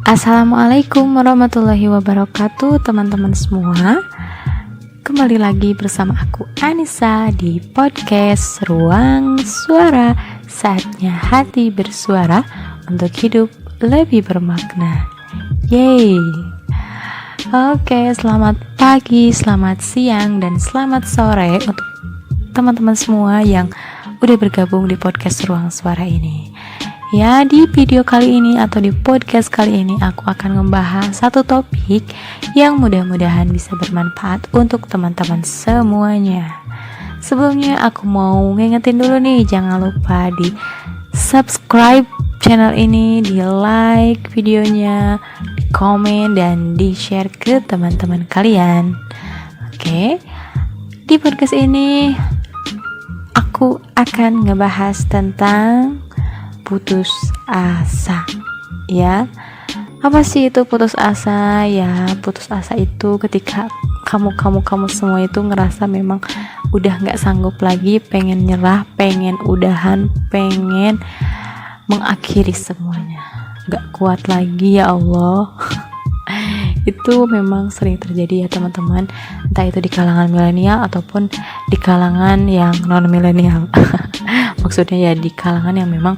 Assalamualaikum warahmatullahi wabarakatuh, teman-teman semua. Kembali lagi bersama aku Anissa di podcast Ruang Suara. Saatnya hati bersuara untuk hidup lebih bermakna. Yeay. Oke, selamat pagi, selamat siang, dan selamat sore untuk teman-teman semua yang udah bergabung di podcast Ruang Suara ini. Ya, di video kali ini atau di podcast kali ini aku akan membahas satu topik yang mudah-mudahan bisa bermanfaat untuk teman-teman semuanya. Sebelumnya aku mau ngingetin dulu nih, jangan lupa di subscribe channel ini, di like videonya, di komen, dan di share ke teman-teman kalian. Oke, di podcast ini aku akan ngebahas tentang putus asa. Ya, apa sih itu putus asa? Ya, putus asa itu ketika kamu semua itu ngerasa memang udah nggak sanggup lagi, pengen nyerah, pengen udahan, pengen mengakhiri semuanya, nggak kuat lagi, ya Allah. Itu memang sering terjadi ya teman-teman, entah itu di kalangan milenial ataupun di kalangan yang non milenial. Maksudnya ya di kalangan yang memang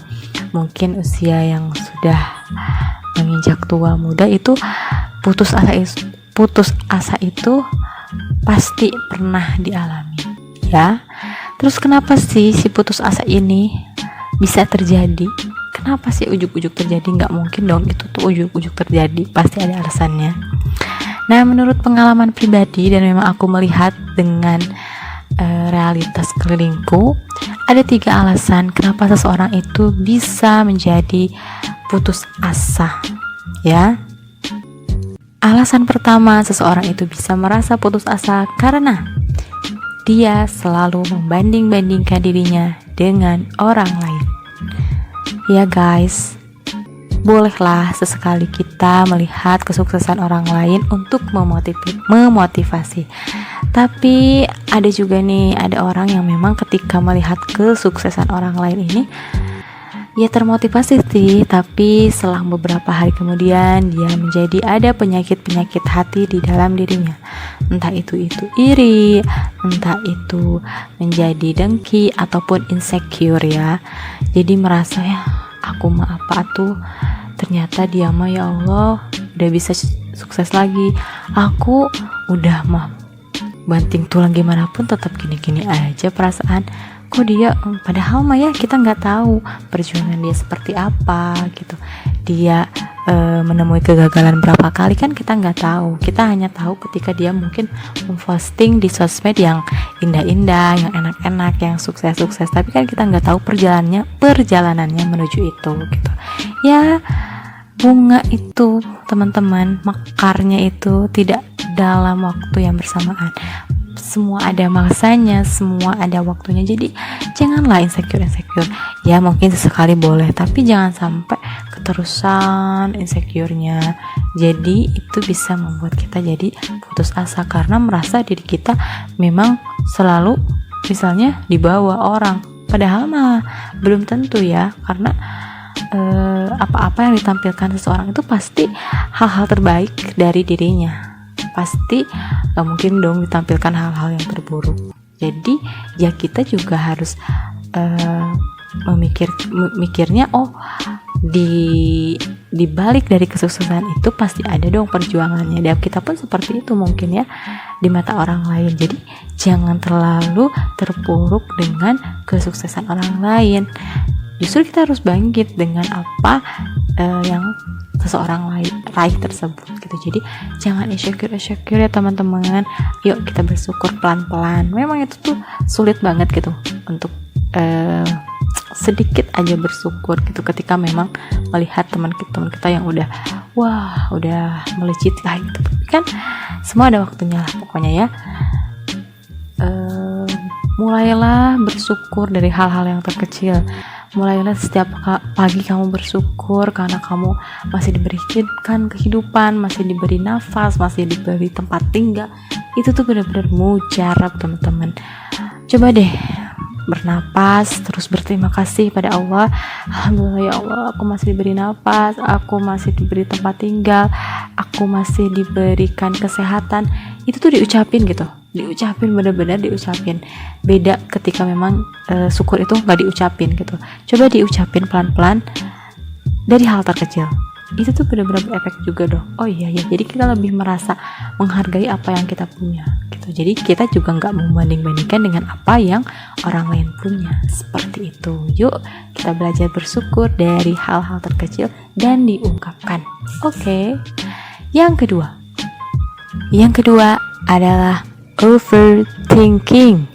mungkin usia yang sudah menginjak tua muda, itu putus asa itu pasti pernah dialami ya. Terus kenapa sih si putus asa ini bisa terjadi? Kenapa sih ujuk-ujuk terjadi? Nggak mungkin dong itu tuh ujuk-ujuk terjadi, pasti ada alasannya. Nah, menurut pengalaman pribadi dan memang aku melihat dengan realitas kelilingku, ada 3 alasan kenapa seseorang itu bisa menjadi putus asa ya. Alasan pertama, seseorang itu bisa merasa putus asa karena dia selalu membanding-bandingkan dirinya dengan orang lain. Ya guys, bolehlah sesekali kita melihat kesuksesan orang lain untuk memotivasi. Tapi ada juga nih, ada orang yang memang ketika melihat kesuksesan orang lain ini, ya termotivasi sih, tapi selang beberapa hari kemudian dia menjadi ada penyakit-penyakit hati di dalam dirinya. Entah itu iri, entah itu menjadi dengki ataupun insecure ya. Jadi merasa ya, aku mah apa tuh, ternyata dia mah ya Allah udah bisa sukses lagi, aku udah mah banting tulang gimana pun tetap gini-gini aja perasaan. Kok dia, padahal mah ya kita nggak tahu perjuangan dia seperti apa gitu. Dia menemui kegagalan berapa kali kan kita nggak tahu. Kita hanya tahu ketika dia mungkin memposting di sosmed yang indah-indah, yang enak-enak, yang sukses-sukses. Tapi kan kita nggak tahu perjalanannya menuju itu gitu. Ya, bunga itu teman-teman, mekarnya itu tidak dalam waktu yang bersamaan. Semua ada masanya, semua ada waktunya. Jadi janganlah insecure. Ya mungkin sesekali boleh, tapi jangan sampai keterusan insecure-nya. Jadi itu bisa membuat kita jadi putus asa karena merasa diri kita memang selalu misalnya di bawah orang. Padahal mah belum tentu ya, karena apa-apa yang ditampilkan seseorang itu pasti hal-hal terbaik dari dirinya. Pasti gak mungkin dong ditampilkan hal-hal yang terburuk. Jadi ya kita juga harus mikirnya, oh di balik dari kesuksesan itu pasti ada dong perjuangannya. Dan kita pun seperti itu mungkin ya di mata orang lain. Jadi jangan terlalu terpuruk dengan kesuksesan orang lain. Justru kita harus bangkit dengan apa yang seseorang raih tersebut gitu. Jadi jangan insecure ya teman-teman. Yuk kita bersyukur pelan-pelan. Memang itu tuh sulit banget gitu untuk sedikit aja bersyukur gitu ketika memang melihat teman kita yang udah melejit lah gitu. Tapi kan semua ada waktunya lah pokoknya ya. Mulailah bersyukur dari hal-hal yang terkecil. Mulailah setiap pagi kamu bersyukur karena kamu masih diberikan kehidupan, masih diberi nafas, masih diberi tempat tinggal. Itu tuh benar-benar mujarab teman-teman. Coba deh bernapas, terus berterima kasih pada Allah. Alhamdulillah ya Allah, aku masih diberi napas, aku masih diberi tempat tinggal, aku masih diberikan kesehatan. Itu tuh diucapin gitu, diucapin, benar-benar diucapin. Beda ketika memang syukur itu nggak diucapin gitu. Coba diucapin pelan-pelan dari hal terkecil. Itu tuh benar-benar berefek juga dong. Oh iya ya, jadi kita lebih merasa menghargai apa yang kita punya gitu. Jadi kita juga nggak membanding-bandingkan dengan apa yang orang lain punya. Seperti itu. Yuk kita belajar bersyukur dari hal-hal terkecil dan diungkapkan. Oke. Yang kedua adalah overthinking.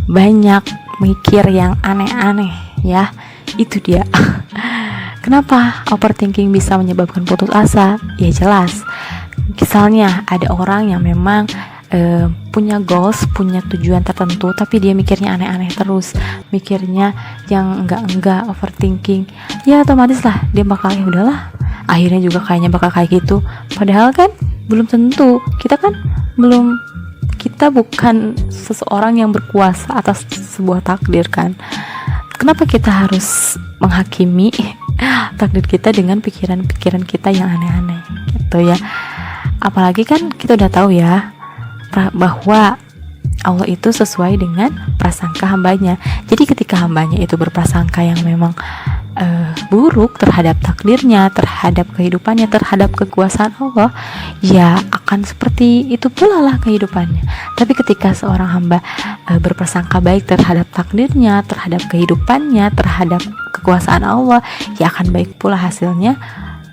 Banyak mikir yang aneh-aneh ya. Itu dia. Kenapa overthinking bisa menyebabkan putus asa? Ya jelas. Misalnya ada orang yang memang punya goals, punya tujuan tertentu, tapi dia mikirnya aneh-aneh terus, mikirnya yang enggak, overthinking. Ya otomatis lah dia bakal ya udahlah. Akhirnya juga kayaknya bakal kayak gitu. Padahal kan belum tentu. Kita bukan seseorang yang berkuasa atas sebuah takdir kan. Kenapa kita harus menghakimi takdir kita dengan pikiran-pikiran kita yang aneh-aneh gitu ya. Apalagi kan kita udah tahu ya bahwa Allah itu sesuai dengan prasangka hambanya. Jadi ketika hambanya itu berprasangka yang memang buruk terhadap takdirnya, terhadap kehidupannya, terhadap kekuasaan Allah, ya akan seperti itu pula lah kehidupannya. Tapi ketika seorang hamba berprasangka baik terhadap takdirnya, terhadap kehidupannya, terhadap kekuasaan Allah, ya akan baik pula hasilnya,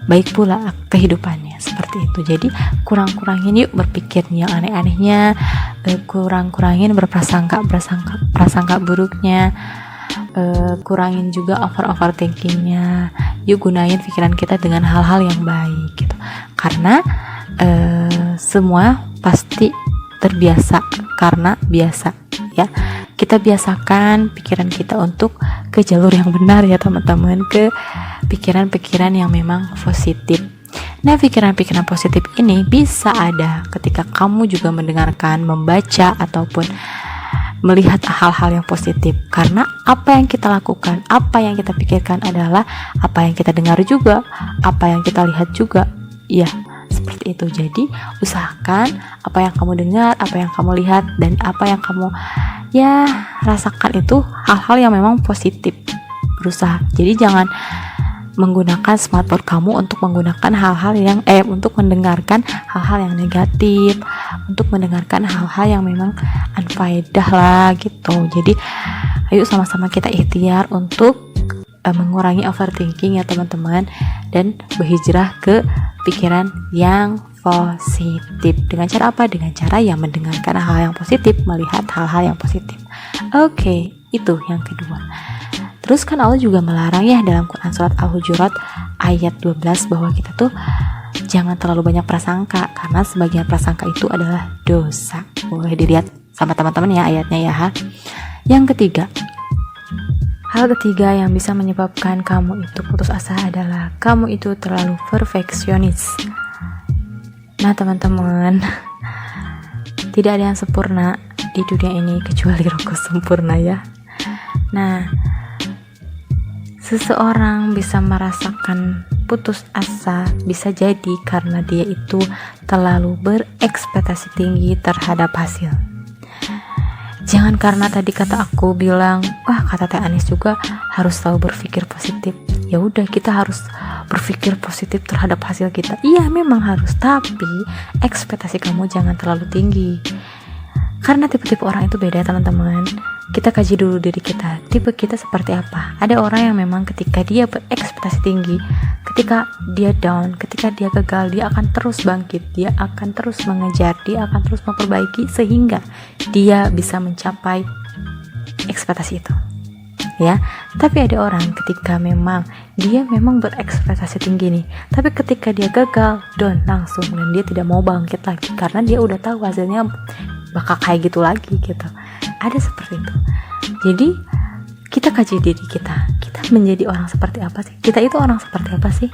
baik pula kehidupannya. Seperti itu. Jadi kurang-kurangin yuk berpikirnya yang aneh-anehnya, kurang-kurangin berprasangka buruknya, kurangin juga overthinkingnya. Yuk gunain pikiran kita dengan hal-hal yang baik gitu. Karena semua pasti terbiasa karena biasa ya. Kita biasakan pikiran kita untuk ke jalur yang benar ya teman-teman, ke pikiran-pikiran yang memang positif. Nah, pikiran-pikiran positif ini bisa ada ketika kamu juga mendengarkan, membaca ataupun melihat hal-hal yang positif. Karena apa yang kita lakukan, apa yang kita pikirkan adalah apa yang kita dengar juga, apa yang kita lihat juga. Ya, seperti itu. Jadi usahakan apa yang kamu dengar, apa yang kamu lihat, dan apa yang kamu rasakan itu hal-hal yang memang positif. Berusaha. Jadi jangan menggunakan smartphone kamu untuk menggunakan hal-hal yang untuk mendengarkan hal-hal yang negatif, untuk mendengarkan hal-hal yang memang unfaedah lah gitu. Jadi ayo sama-sama kita ikhtiar untuk mengurangi overthinking ya teman-teman, dan berhijrah ke pikiran yang positif. Dengan cara apa? Dengan cara yang mendengarkan hal yang positif, melihat hal-hal yang positif. Oke, itu yang kedua. Terus kan Allah juga melarang ya dalam Quran surat Al-Hujurat ayat 12 bahwa kita tuh jangan terlalu banyak prasangka, karena sebagian prasangka itu adalah dosa. Boleh dilihat sama teman-teman ya ayatnya ya. Yang ketiga, hal ketiga yang bisa menyebabkan kamu itu putus asa adalah kamu itu terlalu perfeksionis. Nah teman-teman, tidak ada yang sempurna di dunia ini kecuali Rohku sempurna ya. Nah, seseorang bisa merasakan putus asa bisa jadi karena dia itu terlalu berekspektasi tinggi terhadap hasil. Jangan karena tadi kata aku bilang, kata Teh Anis juga harus tahu berpikir positif. Ya udah, kita harus berpikir positif terhadap hasil kita. Iya, memang harus, tapi ekspektasi kamu jangan terlalu tinggi. Karena tipe-tipe orang itu beda teman-teman. Kita kaji dulu diri kita, tipe kita seperti apa. Ada orang yang memang ketika dia berekspektasi tinggi, ketika dia down, ketika dia gagal, dia akan terus bangkit, dia akan terus mengejar, dia akan terus memperbaiki sehingga dia bisa mencapai ekspektasi itu. Ya, tapi ada orang ketika memang dia memang berekspektasi tinggi nih, tapi ketika dia gagal, down langsung, dan dia tidak mau bangkit lagi karena dia udah tahu hasilnya bakal kayak gitu lagi gitu. Ada seperti itu. Jadi kita kaji diri kita menjadi orang seperti apa sih? Kita itu orang seperti apa sih?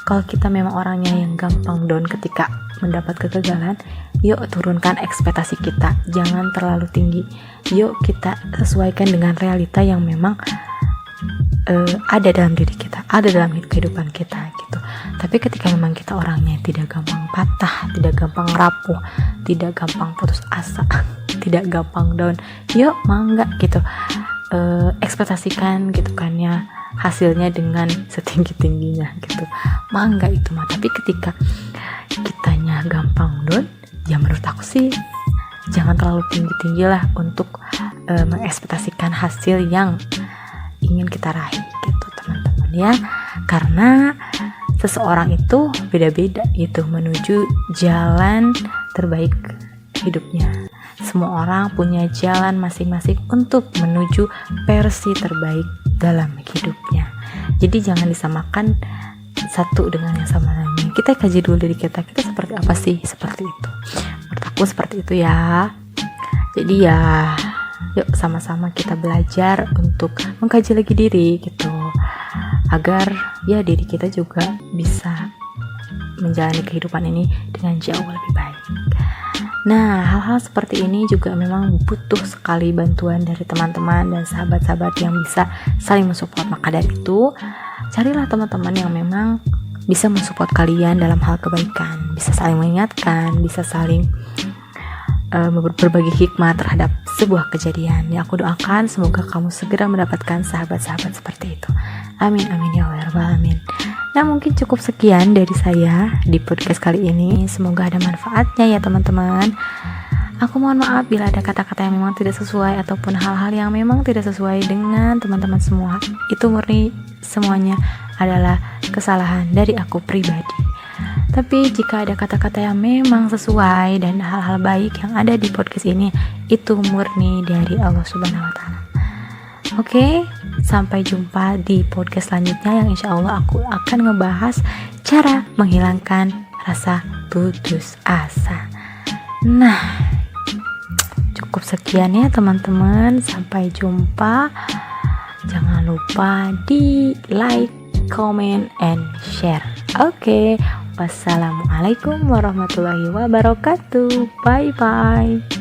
Kalau kita memang orangnya yang gampang down ketika mendapat kegagalan, yuk turunkan ekspektasi kita, jangan terlalu tinggi. Yuk kita sesuaikan dengan realita yang memang ada dalam diri kita, ada dalam kehidupan kita gitu. Tapi ketika memang kita orangnya tidak gampang patah, tidak gampang rapuh, tidak gampang putus asa, tidak gampang down, yuk mangga gitu, ekspektasikan gitu kan ya hasilnya dengan setinggi-tingginya gitu, mangga itu mah. Tapi ketika kitanya gampang down, ya menurut aku sih jangan terlalu tinggi-tinggi lah untuk mengekspektasikan hasil yang ingin kita raih gitu teman-teman ya. Karena seseorang itu beda-beda gitu menuju jalan terbaik hidupnya. Semua orang punya jalan masing-masing untuk menuju versi terbaik dalam hidupnya. Jadi jangan disamakan satu dengan yang sama lainnya. Kita kaji dulu diri kita seperti apa sih, seperti itu. Menurut aku seperti itu ya. Jadi ya yuk sama-sama kita belajar untuk mengkaji lagi diri gitu, agar ya diri kita juga bisa menjalani kehidupan ini dengan jauh lebih baik. Nah, hal-hal seperti ini juga memang butuh sekali bantuan dari teman-teman dan sahabat-sahabat yang bisa saling mensupport. Maka dari itu, carilah teman-teman yang memang bisa mensupport kalian dalam hal kebaikan, bisa saling mengingatkan, bisa saling berbagi hikmah terhadap sebuah kejadian. Ya, aku doakan semoga kamu segera mendapatkan sahabat-sahabat seperti itu. Amin amin ya Allah rabbal alamin. Nah, mungkin cukup sekian dari saya di podcast kali ini. Semoga ada manfaatnya ya teman-teman. Aku mohon maaf bila ada kata-kata yang memang tidak sesuai ataupun hal-hal yang memang tidak sesuai dengan teman-teman semua. Itu murni semuanya adalah kesalahan dari aku pribadi. Tapi jika ada kata-kata yang memang sesuai dan hal-hal baik yang ada di podcast ini, itu murni dari Allah Subhanahu wa Ta'ala. Oke, sampai jumpa di podcast selanjutnya yang insya Allah aku akan ngebahas cara menghilangkan rasa putus asa. Nah, cukup sekian ya teman-teman. Sampai jumpa. Jangan lupa di like, comment, and share. Oke. Wassalamualaikum warahmatullahi wabarakatuh. Bye bye.